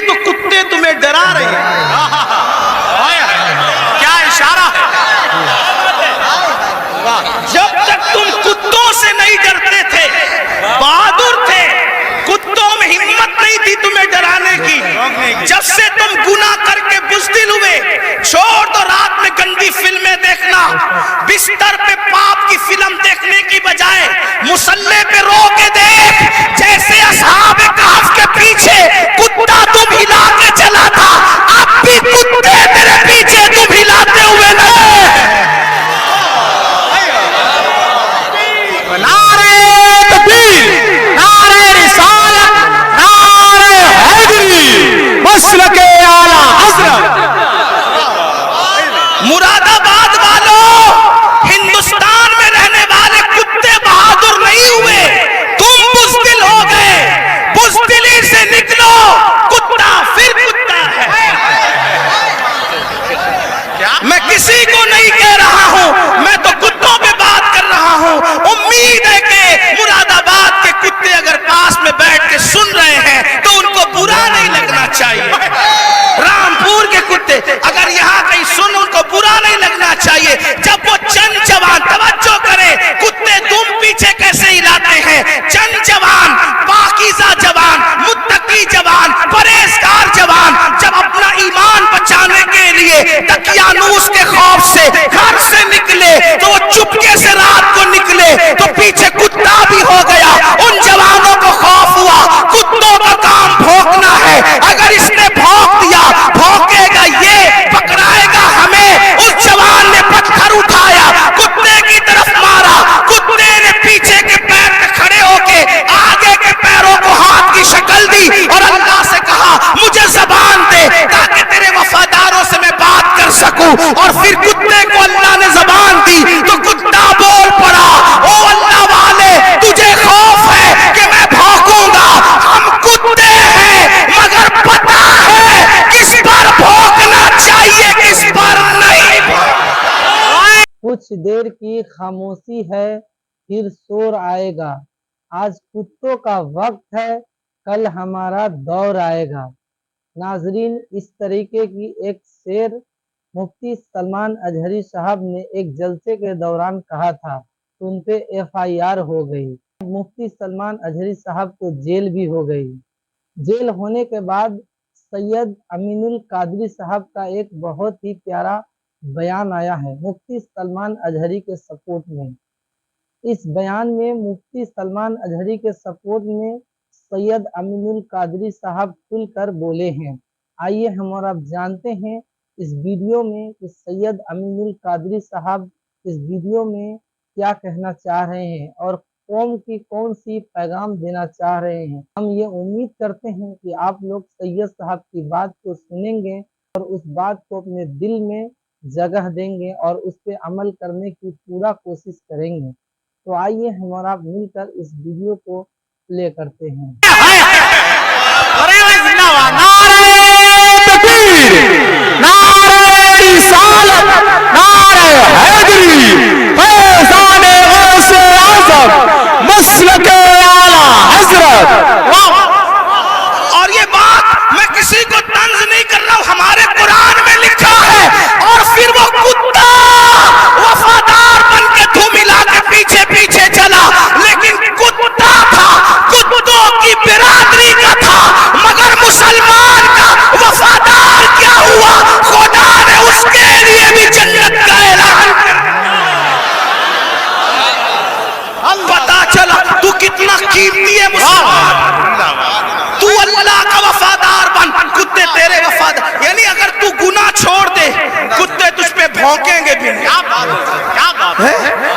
तो कुत्ते तुम्हें डरा रहे हैं। क्या इशारा है। जब तक तुम कुत्तों से नहीं डरते थे, बहादुर थे, कुत्तों में हिम्मत नहीं थी तुम्हें डराने की। जब से तुम गुनाह करके बुज़दिल हुए, छोड़ दो रात में गंदी फिल्में देखना, बिस्तर पे पाप की फिल्म देखने की बजाय मुसल्ले पे रो के देख, जैसे असहाब कहफ के पीछे कुत्ता तुम हिला के चला था, अब भी कुत्ते तेरे पीछे तुम हिलाते हुए नजर। नारे तकबीर, नारे रिसालत, नारे हैदरी, मसलके आला हज़रत। मुरादाबाद वालों, हिंदुस्तान में रहने वाले कुत्ते बहादुर नहीं हुए, तुम बुज़दिल हो गए। बुज़दिली से निकलो, कुत्ता फिर कुत्ता है। मैं किसी को नहीं कह रहा हूं, मैं तो कुत्तों पे बात कर रहा हूं। उम्मीद है कि मुरादाबाद के कुत्ते अगर पास में बैठ के सुन रहे हैं तो उनको बुरा नहीं लगना चाहिए। रामपुर के कुत्ते अगर यहाँ कहीं सुन, उनको बुरा नहीं लगना चाहिए। जब वो चंद जवान, तवज्जो करें, कुत्ते तुम पीछे कैसे हिलाते हैं। चंद जवान, पाकीज़ा जवान, मुत्तकी जवान, परहेज़गार जवान, जब अपना ईमान बचाने के लिए दकियानूस के खौफ से घर से निकले, तो वो चुपके से रात को निकले, तो पीछे कुत्ता भी हो गया। उन जवानों को खौफ हुआ, कुत्तों का काम भौंकना है, अगर इसने भौंक दिया, भौंकेगा ये, पकड़ाएगा हमें। उस जवान ने पत्थर उठाया, कुत्ते की तरफ मारा, कुत्ते ने पीछे के पैर पे खड़े होके आगे के पैरों को हाथ की शक्ल दी और अल्लाह से कहा, मुझे ज़बान दे ताकि तेरे वफादारों से मैं बात कर सकूं। और फिर कुत्ते को अल्लाह ने ज़बान दी तो कुत्ता बोल पड़ा, ओ अल्लाह वाले, तुझे खौफ है कि मैं भौंकूंगा। हम कुत्ते हैं, मगर पता है किस पर भौंकना चाहिए, किस पर नहीं। कुछ देर की खामोशी है, फिर शोर आएगा। आज कुत्तों का वक्त है, कल हमारा दौर आएगा। नाजरीन, इस तरीके की एक शेर मुफ्ती सलमान अजहरी साहब ने एक जलसे के दौरान कहा था, तो उन पे FIR हो गई। मुफ्ती सलमान अजहरी साहब को जेल भी हो गई। जेल होने के बाद सैयद अमीनुल कादरी साहब का एक बहुत ही प्यारा बयान आया है मुफ्ती सलमान अजहरी के सपोर्ट में। इस बयान में मुफ्ती सलमान अजहरी के सपोर्ट में सैयद अमीनुल कादरी साहब खुलकर बोले हैं। आइए हम और आप जानते हैं इस वीडियो में कि सैयद अमीनुल कादरी साहब इस वीडियो में क्या कहना चाह रहे हैं और कौम की कौन सी पैगाम देना चाह रहे हैं। हम ये उम्मीद करते हैं कि आप लोग सैयद साहब की बात को सुनेंगे और उस बात को अपने दिल में जगह देंगे और उस पर अमल करने की पूरा कोशिश करेंगे। तो आइए हम और आप मिलकर इस वीडियो को प्ले करते हैं। और ये बात मैं किसी को तंज नहीं कर रहा हूं, हमारे कुरान में लिखा है। और फिर वो कुत्ता वफादार बन के धूम मिला के पीछे पीछे चला, लेकिन कुत्ता था, कुत्तों की बिरादरी का था, मगर मुसलमान का वफादार क्या हुआ, खुदा ने उसके लिए भी जन्नत का ऐलान कर पता चला तू कितना कीमती है मुसलमान। तू अल्लाह का वफादार बन, कुत्ते तेरे वफादार। यानी अगर तू गुनाह छोड़ दे, कुत्ते तुझ पे भौंकेंगे भी नहीं। क्या बात है?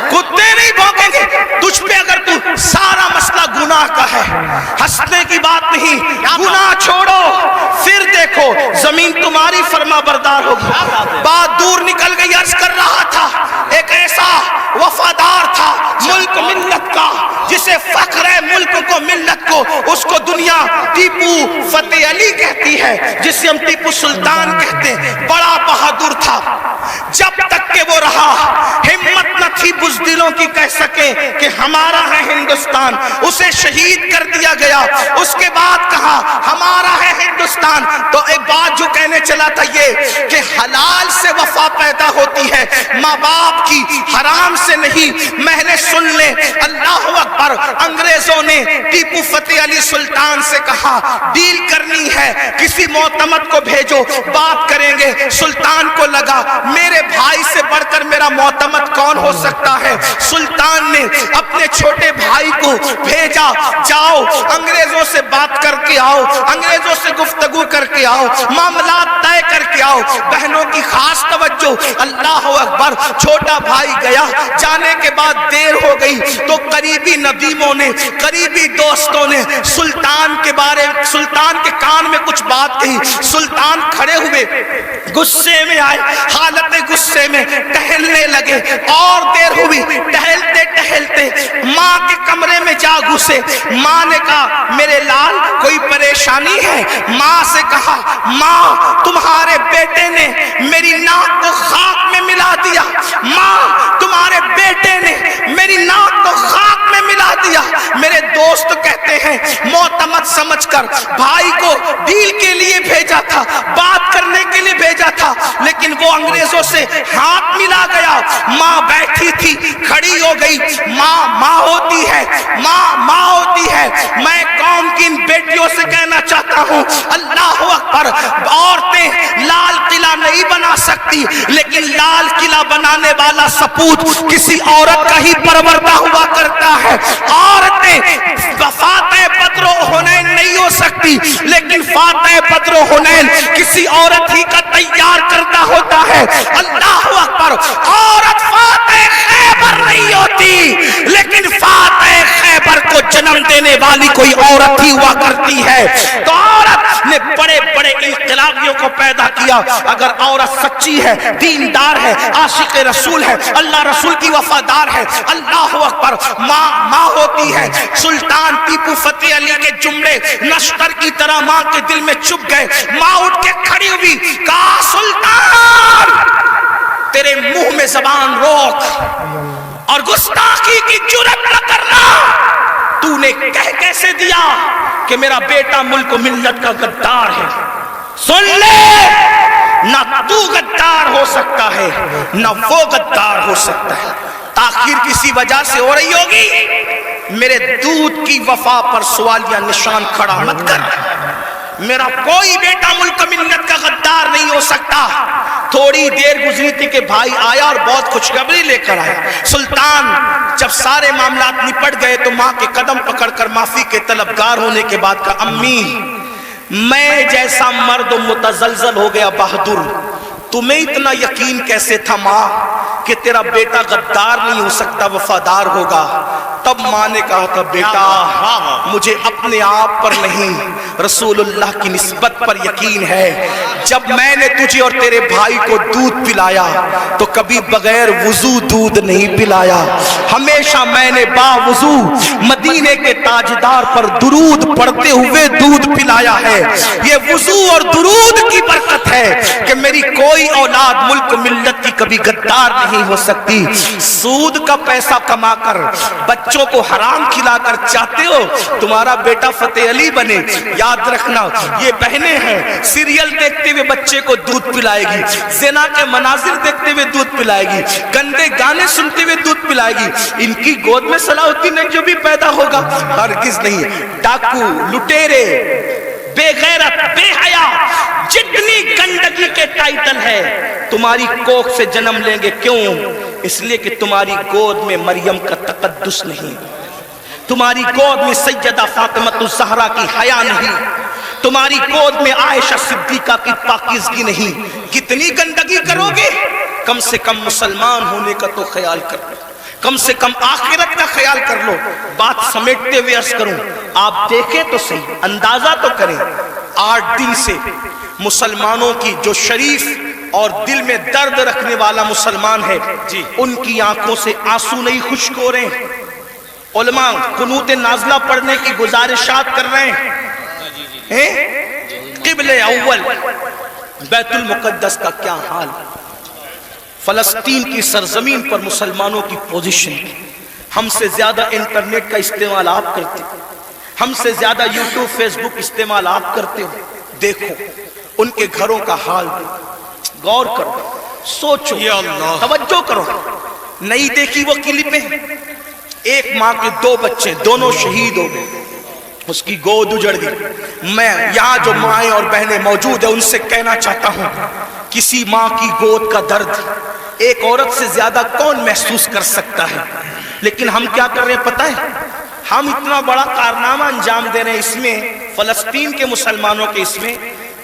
कुत्ते नहीं भौंकेंगे तुझ पे अगर तू सारा मसला गुनाह का है। हंसने की बात नहीं, गुनाह छोड़ो, फिर देखो जमीन तुम्हारी फरमा बरदार होगी। बात दूर निकल गई। अर्ज कर रहा था, एक ऐसा वफादार था मुल्क मिल्लत का, जिसे फख्र है मुल्क को मिल्लत को, उसको दुनिया टीपू फतेह अली कहती है, जिसे हम टीपू सुल्तान कहते हैं। बड़ा बहादुर था, जब तक के वो रहा हिम्मत न थी बुज़दिलों की कह सके कि हमारा है हिंदुस्तान। उसे शहीद कर दिया गया। उसके बाद कहा हमारा है हिंदुस्तान। پاکستان. تو ایک بات جو کہنے چلا تھا یہ کہ حلال سے وفا پیدا ہوتی ہے, ماں باپ کی, حرام سے نہیں. میں نے سن لے, اللہ اکبر, انگریزوں نے ٹیپو فتح علی سلطان سے کہا ڈیل کرنی ہے, کسی معتمد کو بھیجو, بات کریں گے. سلطان کو لگا میرے بھائی سے بڑھ کر میرا معتمد کون ہو سکتا ہے. سلطان نے اپنے چھوٹے بھائی کو بھیجا, جاؤ انگریزوں سے بات کر کے آؤ, انگریزوں سے گفتگو کر کے آؤ, معاملات طے کر کے آؤ. بہنوں کی خاص توجہ, اللہ اکبر. چھوٹا بھائی گیا, جانے کے بعد دیر ہو گئی تو قریبی ندیموں نے, قریبی دوستوں نے سلطان کے کان میں کچھ بات کہی. سلطان کھڑے ہوئے, غصے میں آئے, حالت غصے میں ٹہلنے لگے. اور دیر ہوئی, ٹہلتے ٹہلتے ماں کے کمرے میں جا گھسے. ماں نے کہا میرے لال کوئی پریشانی ہے. ماں سے کہا ماں تمہارے بیٹے نے میری ناک کو خاک میں ملا دیا. ماں تمہارے بیٹے نے میری ناک کو خاک میں ملا دیا. میرے دوست کہتے ہیں معتمد سمجھ کر بھائی کو ڈیل کے لیے بھیجا تھا, بات کرنے کے لیے بھیجا تھا, لیکن وہ انگریزوں سے ہاتھ ملا گیا. ماں بیٹھی تھی, کھڑی ہو گئی. ماں ہوتی ہے, ماں ہوتی ہے. میں قوم کی ان بیٹیوں سے کہنا چاہتا ہوں, اللہ اکبر, عورتیں لال قلعہ نہیں بنا سکتی, لیکن لال قلعہ بنانے والا سپوت کسی عورت کا ہی پروردہ ہوا کرتا ہے. عورتیں فاتح بدر و حنین نہیں ہو سکتی, لیکن فاتح بدر و حنین کسی عورت ہی کا تیار کردہ ہوتا ہے. اللہ اکبر. عورت فاتح خیبر نہیں ہوتی, لیکن فاتح خیبر کو جنم دینے والی کوئی عورت ہی ہوا کرتی ہے. تو عورت نے بڑے بڑے انقلابیوں کو پیدا کیا. اگر عورت سچی ہے, دیندار ہے, عاشق رسول ہے, اللہ رسول کی وفادار ہے, اللہ اکبر, ماں ہوتی ہے. سلطان ٹیپو فتح علی کے جملے نشتر کی طرح ماں کے دل میں چپ گئے. ماں اٹھ کے کھڑی ہوئی, کہا سلطان تیرے منہ میں زبان روک اور گستاخی کی جرات نہ کرنا. تو نے کہہ کیسے دیا کہ میرا بیٹا ملک و ملت کا غدار ہے. سن لے, نہ تو غدار ہو سکتا ہے نہ وہ غدار ہو سکتا ہے. تاخیر کسی وجہ سے ہو رہی ہوگی, میرے دودھ کی وفا پر سوالیہ نشان کھڑا مت کر. میرا کوئی بیٹا ملک ملت کا غدار نہیں ہو سکتا. تھوڑی دیر گزری تھی کہ بھائی آیا اور بہت خوشخبری لے کر آیا. سلطان جب سارے معاملات نپٹ گئے تو ماں کے قدم پکڑ کر معافی کے طلبگار ہونے کے بعد کہا امی میں جیسا مرد متزلزل ہو گیا بہادر, تمہیں اتنا یقین کیسے تھا ماں کہ تیرا بیٹا غدار نہیں ہو سکتا, وفادار ہوگا. تب ماں نے کہا تھا بیٹا مجھے اپنے آپ پر نہیں رسول اللہ کی نسبت پر یقین ہے. جب میں نے تجھے اور تیرے بھائی کو دودھ پلایا تو کبھی بغیر وضو دودھ نہیں پلایا. ہمیشہ میں نے باوضو مدینے کے تاجدار پر درود پڑھتے ہوئے دودھ پلایا ہے. یہ وضو اور درود کی برکت ہے کہ میری کوئی اولاد ملک ملت کی کبھی غدار نہیں ہو سکتی. سود کا پیسہ کما کر بچوں کو حرام کھلا کر چاہتے ہو تمہارا بیٹا فتح علی بنے, یاد رکھنا یہ بہنیں ہیں, سیریل دیکھتے ہوئے بچے کو دودھ پلائے گی, زنا کے مناظر دیکھتے ہوئے دودھ پلائے گی, گندے گانے سنتے ہوئے دودھ پلائے گی. ان کی گود میں صلاح الدین جو بھی پیدا ہوگا ہرگز نہیں. ڈاکو, لٹیرے, بے غیرت, بے حیا, جتنی گندگی کے ٹائٹل ہے تمہاری کوکھ سے جنم لیں گے. کیوں؟ اس لیے کہ تمہاری گود میں مریم کا تقدس نہیں, تمہاری گود میں سیدہ فاطمہ الزہرا کی حیا نہیں, تمہاری گود میں عائشہ صدیقہ کی پاکیزگی نہیں. کتنی گندگی کرو گے؟ کم سے کم مسلمان ہونے کا تو خیال کر لو, کم سے کم آخرت کا خیال کر لو. بات سمیٹتے ہوئے عرض کروں, آپ دیکھیں تو صحیح, اندازہ تو کریں. 8 دن سے مسلمانوں کی جو شریف اور دل میں درد رکھنے والا مسلمان ہے ان کی آنکھوں سے آنسو نہیں خشک ہو رہے ہیں. علماء قنوت نازلہ پڑھنے کی گزارشات کر رہے ہیں. قبل اول بیت المقدس کا کیا حال, فلسطین کی سرزمین پر مسلمانوں کی پوزیشن. ہم سے زیادہ انٹرنیٹ کا استعمال آپ کرتے, ہم سے زیادہ یوٹیوب فیس بک استعمال آپ کرتے ہو. देखो उनके घरों का हाल, गौर करो, सोचो, तवज्जो करो। नहीं देखी वो क्लिपें? एक माँ के 2 बच्चे, दोनों शहीद हो गए, उसकी गोद उजड़ गई। मैं यहाँ जो माएँ और बहनें मौजूद है उनसे कहना चाहता हूँ, किसी माँ की गोद का दर्द एक औरत से ज्यादा कौन महसूस कर सकता है। लेकिन हम क्या कर रहे हैं पता है? हम इतना बड़ा कारनामा अंजाम दे रहे हैं इसमें, फलस्तीन के मुसलमानों के इसमें,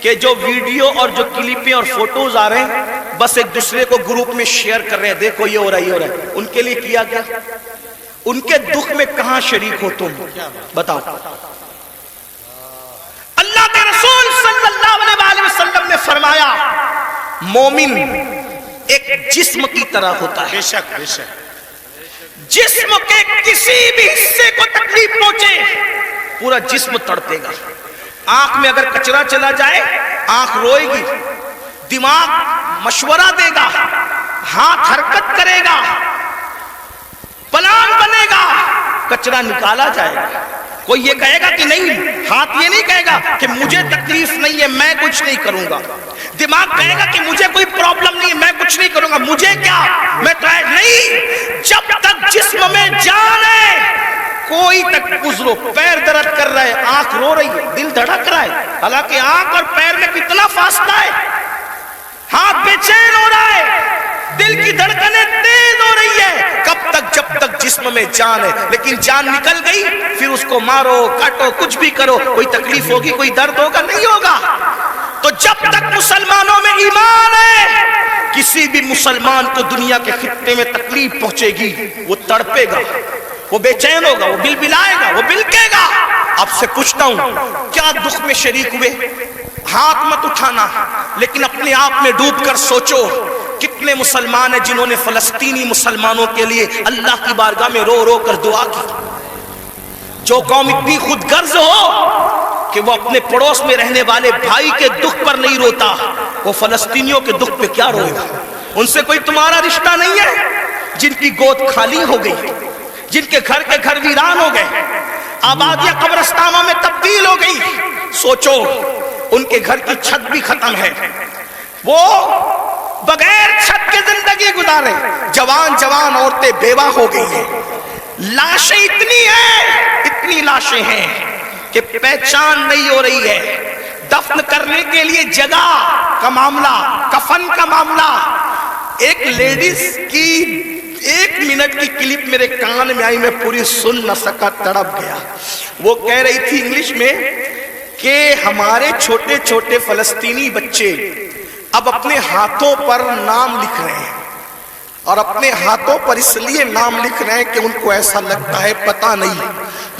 कि जो वीडियो और जो क्लिपें और फोटोज आ रहे हैं बस एक दूसरे को ग्रुप में शेयर कर रहे हैं, देखो ये हो रहा है, ये हो रहा है। उनके लिए किया क्या? उनके दुख में कहां शरीक हो तुम? बताओ। अल्लाह के रसूल सल्लल्लाहु अलैहि वसल्लम ने फरमाया, मोमिन एक जिस्म की तरह होता है। बेशक बेशक। जिस्म के किसी भी हिस्से को तकलीफ पहुंचे पूरा जिस्म तड़पेगा। आंख में अगर कचरा चला जाए आंख रोएगी, दिमाग मशवरा देगा, हाथ हरकत करेगा, प्लान बनेगा, कचरा निकाला जाएगा। कोई ये कहेगा कि नहीं, हाथ ये नहीं कहेगा कि मुझे तकलीफ नहीं है मैं कुछ नहीं करूंगा। दिमाग कहेगा कि मुझे कोई प्रॉब्लम नहीं है मैं कुछ नहीं करूंगा, मुझे क्या, मैं तो नहीं। जब तक जिस्म में जान है कोई तक गुजरो, पैर दर्द कर रहा है, आंख रो रही है, दिल धड़क रहा है, हालांकि आंख और पैर में कितना फासला है, हाथ बेचैन हो रहा है, दिल की धड़कनें तेज हो रही है। कब तक? जब तक जिस्म में जान है। लेकिन जान निकल गई फिर उसको मारो काटो कुछ भी करो, कोई तकलीफ होगी, कोई दर्द होगा? नहीं होगा। तो जब तक मुसलमानों में ईमान है किसी भी मुसलमान को दुनिया के खित्ते में तकलीफ पहुंचेगी वो तड़पेगा, वो बेचैन होगा, वो बिलबिलाएगा, वो बिलकेगा। आपसे पूछता हूं क्या दुख में शरीक हुए? हाथ मत उठाना, लेकिन अपने आप में डूब कर सोचो कितने मुसलमान हैं जिन्होंने फलस्तीनी मुसलमानों के लिए अल्लाह की बारगाह में रो रो कर दुआ की। जो कौम इतनी खुदगर्ज हो कि वो अपने पड़ोस में रहने वाले भाई के दुख पर नहीं रोता, वो फलस्तीनियों के दुख पे क्या रोएगा? उनसे कोई तुम्हारा रिश्ता नहीं है। जिनकी गोद खाली हो गई, जिनके घर के घर वीरान हो गए, आबादियां कब्रिस्तानों में तब्दील हो गई, सोचो उनके घर की छत भी खत्म है, वो बगैर छत के जिंदगी गुजारे। जवान जवान औरतें बेवा हो गई हैं, लाशें इतनी लाशें हैं कि पहचान नहीं हो रही है। दफन करने के लिए जगह का मामला, कफन का मामला। एक लेडीज की 1 मिनट की क्लिप मेरे कान में आई, मैं पूरी सुन न सका, तड़प गया। वो कह रही थी इंग्लिश में कि हमारे छोटे छोटे फलस्तीनी बच्चे अब अपने हाथों पर नाम लिख रहे हैं, और अपने हाथों पर इसलिए नाम लिख रहे हैं कि उनको ऐसा लगता है पता नहीं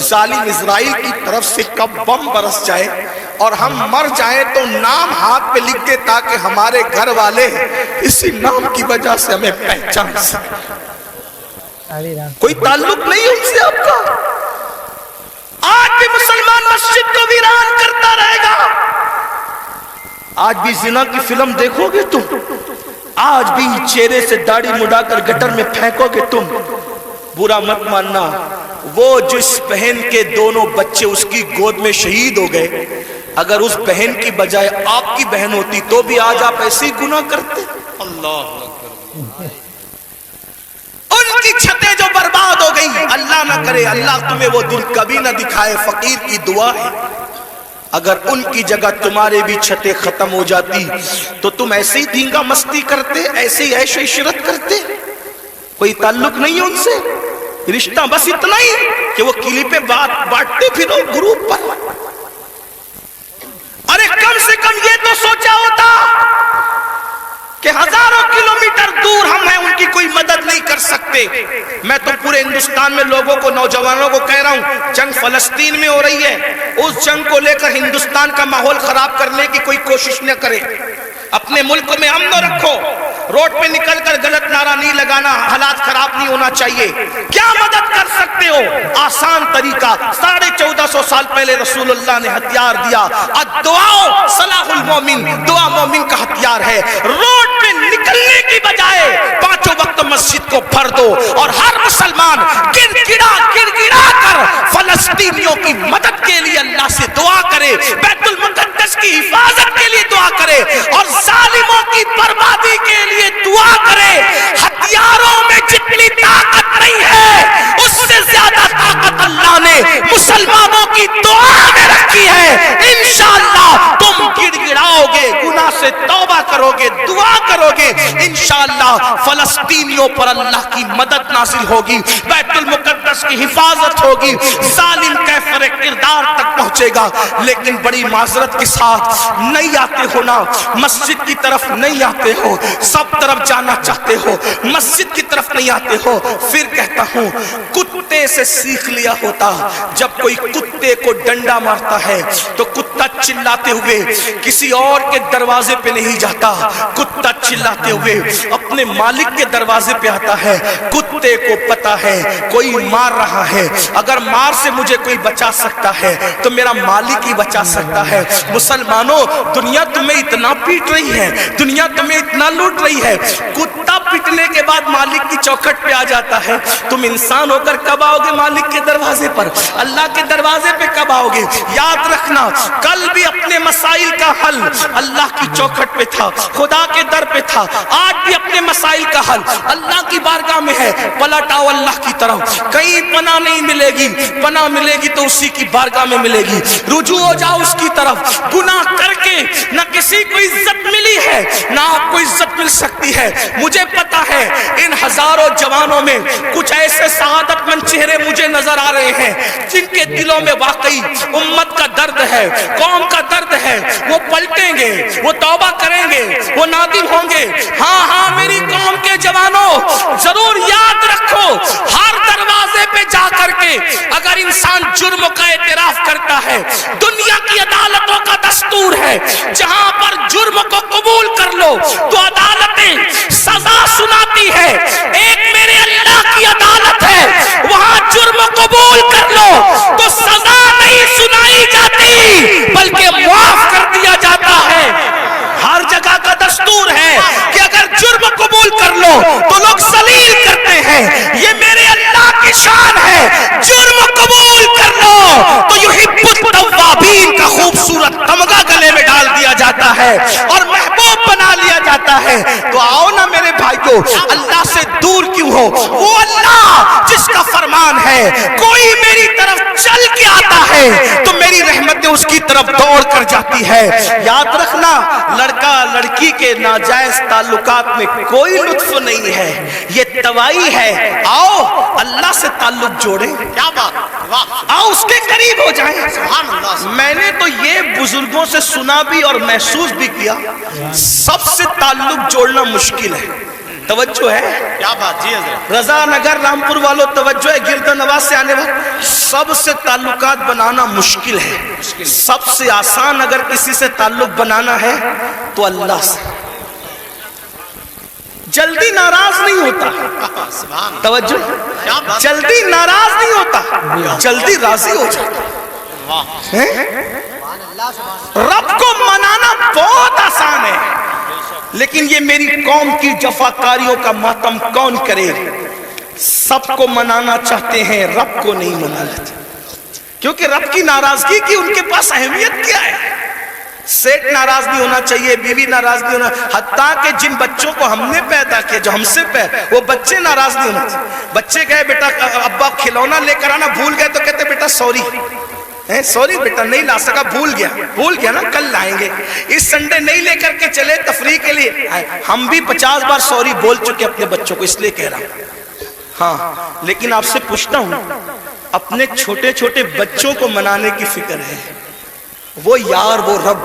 जालिम इजराइल की तरफ से कब बम बरस जाए और हम मर जाएं तो नाम हाथ पे लिख दे ताकि हमारे घर वाले इसी नाम की वजह से हमें पहचान सके। कोई ताल्लुक नहीं उनसे आपका। आज भी मुसलमान मस्जिद को वीरान करता रहेगा। आज भी जिना की फिल्म देखोगे तुम, आज भी चेहरे से दाढ़ी मुड़ाकर गटर में फेंकोगे तुम। बुरा मत मानना, वो जिस बहन के दोनों बच्चे उसकी गोद में शहीद हो गए, अगर उस बहन की बजाय आपकी बहन होती तो भी आज आप ऐसे ही गुनाह करते। अल्लाह, उनकी छतें जो बर्बाद हो गई, अल्लाह ना करे, अल्लाह तुम्हें वो दिन कभी ना दिखाए, फकीर की दुआ है। अगर उनकी जगह तुम्हारे भी छतें खत्म हो जाती तो तुम ऐसे ही धींगा मस्ती करते, ऐसे ही ऐशो इशरत करते। कोई ताल्लुक नहीं उनसे, रिश्ता बस इतना ही कि वो क्लिपें बांटते फिरो ग्रुप पर। अरे कम से कम ये तो सोचा होता कि हजारों किलोमीटर दूर हम हैं, उनकी कोई मदद नहीं कर सकते। मैं तो पूरे हिंदुस्तान में लोगों को, नौजवानों को कह रहा हूं, जंग फलस्तीन में हो रही है, उस जंग को लेकर हिंदुस्तान का माहौल खराब करने की कोई कोशिश न करे। अपने मुल्क में अमन रखो, रोड पे निकलकर गलत नारा नहीं लगाना, हालात खराब नहीं होना चाहिए। क्या मदद कर सकते हो? आसान तरीका, 1450 साल पहले रसूलुल्लाह ने हथियार दिया, दुआ सलाहुल मोमिन, दुआ मोमिन का हथियार है। रोड पे निकलने की बजाय 5 वक्त मस्जिद को भर दो और हर मुसलमान गिड़गिड़ा कर फलस्तीनियों की मदद के लिए अल्लाह से दुआ करे, बैतुल मुकद्दस की हिफाजत गिड़गिड़ाओगे, गुनाह से तौबा करोगे, दुआ करोगे, इंशाअल्लाह फलस्तीनियों पर अल्लाह की मदद नाजिल होगी, बैतुल मुकद्दस की हिफाजत होगी, जालिम कैफर किरदार तक पहुंचेगा। लेकिन बड़ी माजरत के साथ नहीं आते हो ना, मस्जिद की तरफ नहीं आते हो, सब तरफ जाना चाहते हो, मस्जिद की तरफ नहीं आते हो। फिर कहता हूं, कुत्ते से सीख लिया होता, जब कोई कुत्ते को डंडा मारता है तो कुत्ता चिल्लाते हुए किसी और के दरवाजे पे नहीं जाता, कुत्ता चिल्लाते हुए अपने मालिक के दरवाजे पे आता है। कुत्ते को पता है कोई मार रहा है, अगर मार से मुझे कोई बचा सकता है तो मेरा मालिक ही बचा सकता है। मुसलमानों, दुनिया तुम्हें इतना पीट रही है, दुनिया तुम्हें इतना लूट रही है, कुत्ता पीटने के बाद मालिक की चौखट पे आ जाता है। तुम इंसान होकर कब आओगे मालिक के दरवाजे पर, अल्लाह के दरवाजे पे कब आओगे? याद रखना, कल भी अपने मसाइल का हल अल्लाह की चौखट पे था, खुदा के दर पे था, आज भी अपने मसाइल का हल अल्लाह की बारगाह में है। पलट आओ अल्लाह की तरफ, कहीं पनाह नहीं मिलेगी, पनाह मिलेगी तो उसी की बारगाह में मिलेगी। रुजू हो जाओ उसकी तरफ। गुनाह करके न किसी को इज्जत मिली है ना आपको इज्जत मिल सकती है। मुझे पता है इन हजारों जवानों में कुछ ऐसे सआदतमंद चेहरे मुझे नजर आ रहे हैं जिनके दिलों में वाकई उम्मत का दर्द है, कौम का दर्द है। वो पलटेंगे, वो तौबा करेंगे, वो नादिम होंगे। हाँ हाँ मेरी कौम के जवानों, जरूर याद रखो, हर दरवाजे पे जा करके अगर इंसान जुर्म का एतराफ करता है, दुनिया की अदालतों का दस्तूर है, जहां पर जुर्म को कबूल कर लो तो अदालतें सजा सुनाती है। एक मेरे अल्लाह की अदालत है, वहां जुर्म कबूल कर लो तो सजा नहीं सुनाई जाती बल्कि माफ कर दिया जाता है। हर जगह का दस्तूर है कि अगर जुर्म कबूल कर लो तो लोग सलील करते हैं। ये मेरे अल्लाह की शान है, जुर्म कबूल कर लो तो युहिब्बुत तव्वाबीन का खूबसूरत तमगा गले में डाल दिया जाता है और महबूब बना लिया जाता है। तो आओ ना मेरे भाइयों, अल्लाह से दूर क्यों हो? वो अल्लाह जिसका फरमान है कोई मेरी तरफ चल के आता है तो मेरी रहमतें उसकी तरफ दौड़ कर जाती है। याद रखना, लड़का लड़की के नाजायज ताल्लुकात में कोई लुत्फ नहीं है, ये तवाई है। आओ अल्लाह से ताल्लुक जोड़े, क्या बात, आओ उसके करीब हो जाए। मैंने तो ये बुजुर्गों से सुना भी और महसूस भी किया, सबसे ताल्लुक जोड़ना मुश्किल है। तवज्जो है, क्या बात जी हज़रत। रजा नगर रामपुर वालों तवज्जो है, गिरदनवाज से आने वाले सबसे ताल्लुकात बनाना मुश्किल है। सबसे आसान अगर किसी से ताल्लुक बनाना है तो अल्लाह से। जल्दी नाराज नहीं होता, तवज्जो, जल्दी नाराज नहीं होता, जल्दी राजी हो जाता है। रब को मनाना बहुत आसान है, लेकिन ये मेरी कौम की जफाकारियों का मातम कौन करे? सबको मनाना चाहते हैं, रब को नहीं मना लेते, क्योंकि रब की नाराजगी की उनके पास अहमियत क्या है? सेठ नाराज नहीं होना चाहिए, बीवी नाराज नहीं होना, हत्ता कि जिन बच्चों को हमने पैदा किया, जो हमसे वो बच्चे नाराज नहीं होना चाहिए। बच्चे गए बेटा अब्बा खिलौना लेकर आना, भूल गए तो कहते बेटा सॉरी, सॉरी बेटा नहीं ला सका, भूल गया ना, कल लाएंगे। इस संडे नहीं लेकर के चले तफरीह के लिए, हम भी 50 बार सॉरी बोल चुके अपने बच्चों को, इसलिए कह रहा हूं। हाँ, लेकिन आपसे पूछता हूं, अपने छोटे छोटे बच्चों को मनाने की फिक्र है, वो यार वो रब,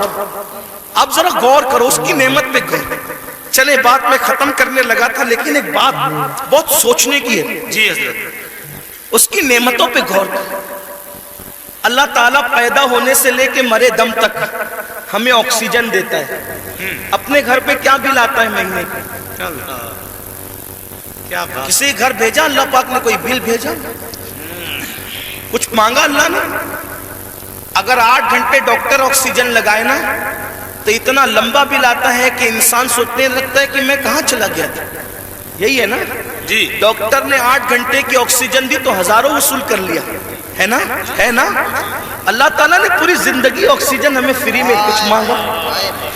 आप जरा गौर करो उसकी नेमत पे गौर। चले बात में खत्म करने लगा था, लेकिन एक बात बहुत सोचने की है जी हज़रत, उसकी नेमतों पे गौर करो। अल्लाह ताला पैदा होने से लेके मरे दम तक हमें ऑक्सीजन देता है। अपने घर पे क्या बिल आता है महीने का? क्या बात? किसी घर भेजा अल्लाह पाक ने, कोई बिल भेजा? कुछ मांगा अल्लाह ने? अगर 8 घंटे डॉक्टर ऑक्सीजन लगाए ना तो इतना लंबा बिल आता है कि इंसान सोचने लगता है कि मैं कहाँ चला गया था। यही है ना जी, डॉक्टर ने 8 घंटे की ऑक्सीजन दी तो हजारों वसूल कर लिया, है ना, है ना। अल्लाह ताला ने पूरी जिंदगी ऑक्सीजन हमें फ्री में। कुछ मांगा?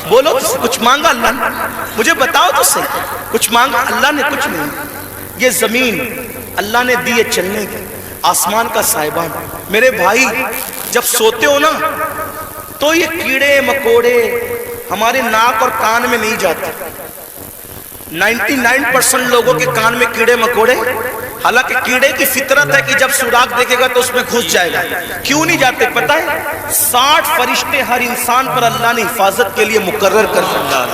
बोलो, कुछ मांगा अल्लाह ने? मुझे बताओ तो सही, कुछ मांगा अल्लाह ने? कुछ नहीं। ये जमीन अल्लाह ने दी है चलने की, आसमान का साहिबान। मेरे भाई जब सोते हो ना तो ये कीड़े मकोड़े ہمارے ناک اور کان میں نہیں جاتے. 99% لوگوں کے کان میں کیڑے مکوڑے، حالانکہ کیڑے کی فطرت ہے کہ جب سوراخ دیکھے گا تو اس میں گھس جائے گا. کیوں نہیں جاتے پتہ ہے؟ 60 فرشتے ہر انسان پر اللہ نے حفاظت کے لیے مقرر کر رکھا ہے.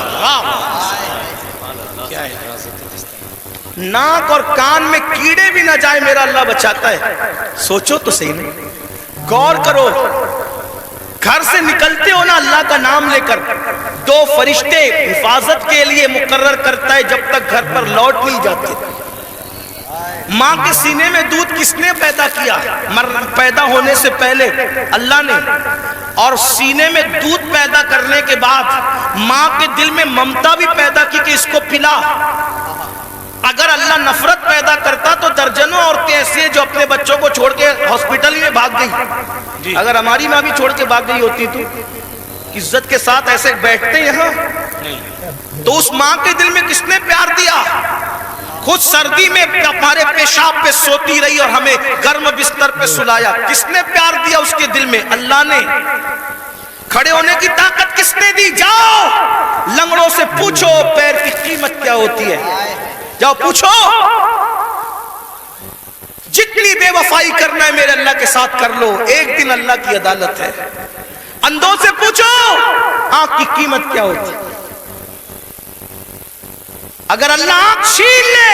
ناک اور کان میں کیڑے بھی نہ جائے میرا اللہ بچاتا ہے. سوچو تو صحیح نہیں، غور کرو. گھر سے نکلتے ہو نا اللہ کا نام لے کر، 2 فرشتے حفاظت کے لیے مقرر کرتا ہے جب تک گھر پر لوٹ نہیں جاتے. ماں کے سینے میں دودھ کس نے پیدا کیا؟ پیدا ہونے سے پہلے اللہ نے. اور سینے میں دودھ پیدا کرنے کے بعد ماں کے دل میں ممتا بھی پیدا کی کہ اس کو پلا. اگر اللہ نفرت پیدا کرتا تو درجنوں عورتیں ایسی ہیں جو اپنے بچوں کو چھوڑ کے ہاسپٹل میں بھاگ گئی. اگر ہماری ماں بھی چھوڑ کے بھاگ گئی ہوتی تو عزت کے ساتھ ایسے بیٹھتے یہاں؟ تو اس ماں کے دل میں کس نے پیار دیا؟ خود سردی میں ہمارے پیشاب پہ سوتی رہی اور ہمیں گرم بستر پہ سلایا. کس نے پیار دیا اس کے دل میں؟ اللہ نے. کھڑے ہونے کی طاقت کس نے دی؟ جاؤ لنگڑوں سے پوچھو پیر کی قیمت کیا ہوتی ہے. جاؤ پوچھو. جتنی بے وفائی کرنا ہے میرے اللہ کے ساتھ کر لو، ایک دن اللہ کی عدالت ہے. اندھوں سے پوچھو آنکھ کی قیمت کیا ہوتی ہے. اگر اللہ آنکھ چھین لے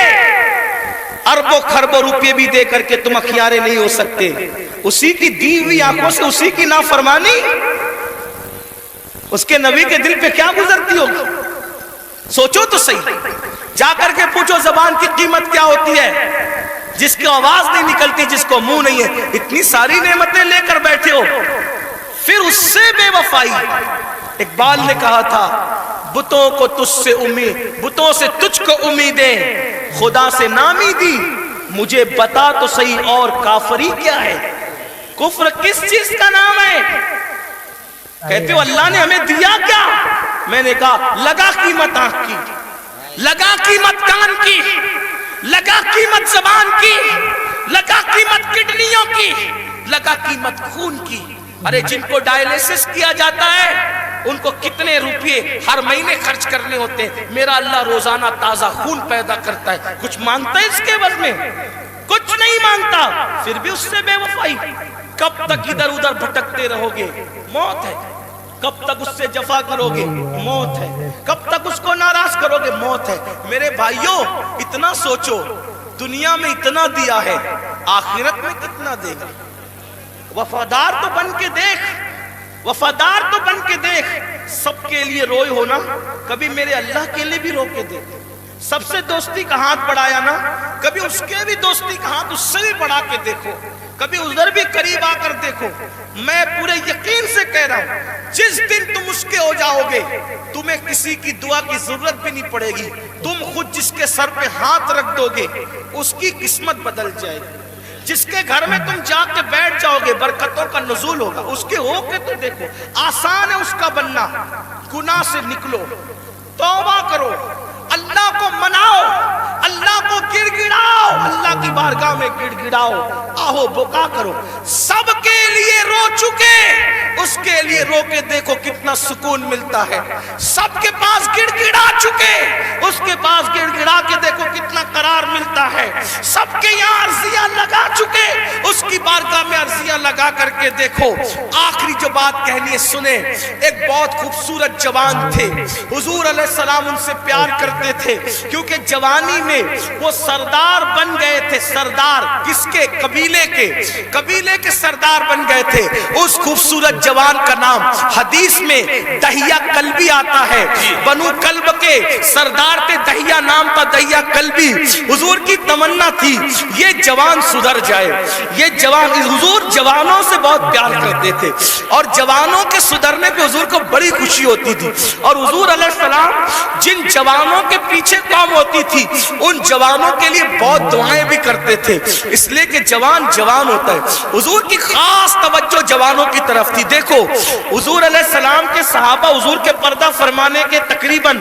اربوں خربوں روپے بھی دے کر کے تم اخیارے نہیں ہو سکتے. اسی کی دی ہوئی آنکھوں سے اسی کی نافرمانی اس کے نبی کے دل پہ کیا گزرتی ہوگی؟ سوچو تو صحیح. جا کر کے پوچھو زبان کی قیمت کیا ہوتی ہے، جس کی آواز نہیں نکلتی، جس کو منہ نہیں ہے. اتنی ساری نعمتیں لے کر بیٹھے ہو، پھر اس سے بے وفائی. اقبال نے کہا تھا بتوں کو تجھ سے امید، بتوں سے تجھ کو امیدیں، خدا سے نامی دی. مجھے بتا تو صحیح اور کافری کیا ہے؟ کفر کس چیز کا نام ہے؟ کہتے ہو اللہ نے ہمیں دیا کیا؟ میں نے کہا لگا قیمت آنکھ کی، لگا قیمت کان کی، لگا قیمت زبان کی، لگا قیمت کڈنیوں کی، لگا قیمت خون کی. ارے جن کو ڈائلیسس کیا جاتا ہے ان کو کتنے روپے ہر مہینے خرچ کرنے ہوتے ہیں. میرا اللہ روزانہ تازہ خون پیدا کرتا ہے. کچھ مانگتا ہے اس کے عوض میں؟ کچھ نہیں مانگتا. پھر بھی اس سے بے وفائی. کب تک ادھر ادھر بھٹکتے رہو گے؟ موت ہے. کب تک اس سے جفا کرو گے؟ موت ہے. کب تک اس کو ناراض کرو گے؟ موت ہے. میرے بھائیوں اتنا سوچو، دنیا میں اتنا دیا ہے، آخرت میں کتنا دے گا؟ وفادار تو بن کے دیکھ، وفادار تو بن کے دیکھ. سب کے لیے روئے ہونا، کبھی میرے اللہ کے لیے بھی رو کے دیکھ. سب سے دوستی کا ہاتھ بڑھایا نا، کبھی اس کے بھی دوستی کا ہاتھ اس سے بھی بڑھا کے دیکھو. کبھی ادھر بھی قریب آ کر دیکھو. میں پورے یقین سے کہہ رہا ہوں جس دن تم اس کے ہو جاؤ گے تمہیں کسی کی دعا کی ضرورت بھی نہیں پڑے گی. تم خود جس کے سر پہ ہاتھ رکھ دو گے اس کی قسمت بدل جائے گی. جس کے گھر میں تم جا کے بیٹھ جاؤ گے برکتوں کا نزول ہوگا. اس کے ہو کے تو دیکھو. آسان ہے اس کا بننا. گناہ سے نکلو، توبہ کرو، اللہ کو مناؤ، اللہ کو گڑ گڑاؤ، اللہ کی بارگاہ میں گڑ گڑاؤ، آہو بکا کرو. سب کے لیے رو چکے، اس کے لیے رو کے دیکھو کتنا سکون ملتا ہے. سب کے پاس گڑ گڑا چکے، اس کے پاس گڑ گڑا کے دیکھو کتنا قرار ملتا ہے. سب کے یہاں عرضیاں لگا چکے، اس کی بارگاہ میں عرضیاں لگا کر کے دیکھو. آخری جو بات کہنی ہے سنیں. ایک بہت خوبصورت جوان تھے، حضور علیہ السلام ان سے پیار کرتے تھے کیونکہ جوانی میں وہ سردار بن گئے تھے. سردار کس کے؟ قبیلے کے. قبیلے کے سردار بن گئے تھے. اس خوبصورت جوان کا نام حدیث میں دہیہ کلبی آتا ہے. بنو کلب کے سردار تھے، دہیہ نام تھا، دہیہ کلبی. حضور کی تمنا تھی یہ جوان سدھر جائے. یہ جوان، حضور جوانوں سے بہت پیار کرتے تھے اور جوانوں کے سدھرنے پہ حضور کو بڑی خوشی ہوتی تھی. اور حضور علیہ السلام جن جوانوں کے پیچھے قوم ہوتی تھی ان جوانوں کے لیے بہت دعائیں بھی کرتے تھے، اس لیے کہ جوان جوان ہوتا ہے. حضور کی خاص توجہ جوانوں کی طرف تھی. دیکھو حضور علیہ السلام کے صحابہ حضور کے پردہ فرمانے کے تقریباً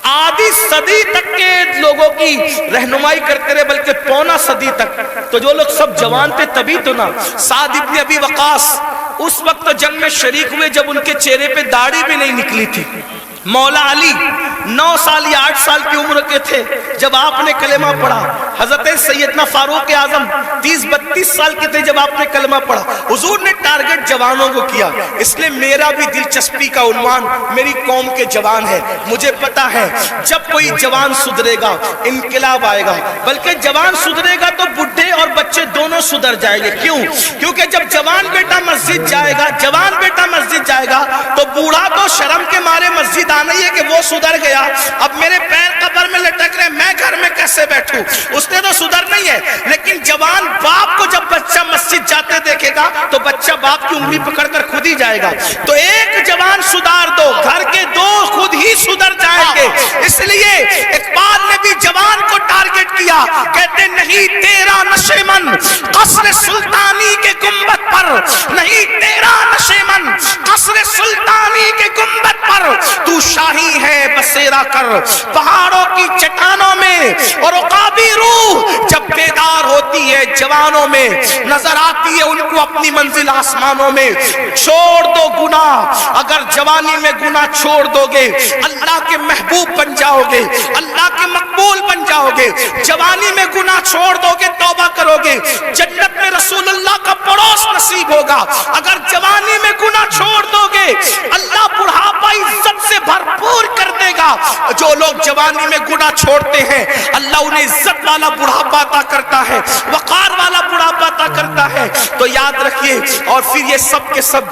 آدھی صدی تک کے لوگوں کی رہنمائی کرتے رہے، بلکہ پونا صدی تک. تو جو لوگ سب جوان تھے تبھی تو نا. سعد ابن ابی وقاص उस वक्त जंग में शरीक हुए जब उनके चेहरे पे दाढ़ी भी नहीं निकली थी। मौला अली 9 साल या 8 साल की उम्र के थे जब आपने कलेमा पढ़ा। हजरत सैयदना फारूक आजम 30-32 साल के थे जब आपने कलेमा पढ़ा। हुजूर ने टारगेट जवानों को किया, इसलिए मेरा भी दिलचस्पी का उन्वान मेरी कौम के जवान है। मुझे पता है जब कोई जवान सुधरेगा इनकलाब आएगा, बल्कि जवान सुधरेगा तो बुढ़े और बच्चे दोनों सुधर जाएंगे। क्यों? क्योंकि जब जवान बेटा मस्जिद जाएगा, जवान बेटा मस्जिद जाएगा तो बूढ़ा तो शर्म के मारे मस्जिद नहीं है कि वो सुधर गया, अब मेरे पैर कब्र में लटक रहे, मैं घर में कैसे बैठूं, उसने तो सुधर नहीं है। लेकिन जवान बाप को जब बच्चा मस्जिद जाते देखेगा तो बच्चा बाप की उंगली पकड़कर खुद ही जाएगा। तो एक जवान सुधार दो, घर के 2 खुद ही सुधर जाएंगे। इसलिए इकबाल ने भी जवान को टारगेट किया, कहते नहीं तेरा नशेमन कसर सुल्तानी के गुंबद पर, नहीं तेरा नशेमन कसर सुल्तानी के गुंबद पर, तू शाही है बसेरा कर पहाड़ों की चट्टानों में। और उकाबी रूह जब बेदार होती है जवानों में, नजर आती है उनको अपनी मंजिल आसमानों में। छोड़ दो गुनाह, अगर जवानी में गुनाह छोड़ दोगे अल्लाह के महबूब बन जाओगे, अल्लाह के मकबूल बन जाओगे। जवानी में गुनाह छोड़ दोगे, तौबा करोगे, जन्नत में रसूलुल्लाह का पड़ोस नसीब होगा। अगर जवानी में गुनाह छोड़ दोगे अल्लाह बुढ़ापा इज्जत से भरपूर कर देगा। जो लोग जवानी में गुनाह छोड़ते हैं अल्लाह उन्हें इज्जत वाला बुढ़ापा अता करता है, वकार वाला बुढ़ापा अता करता है। तो याद रखिए, और फिर ये सब के सब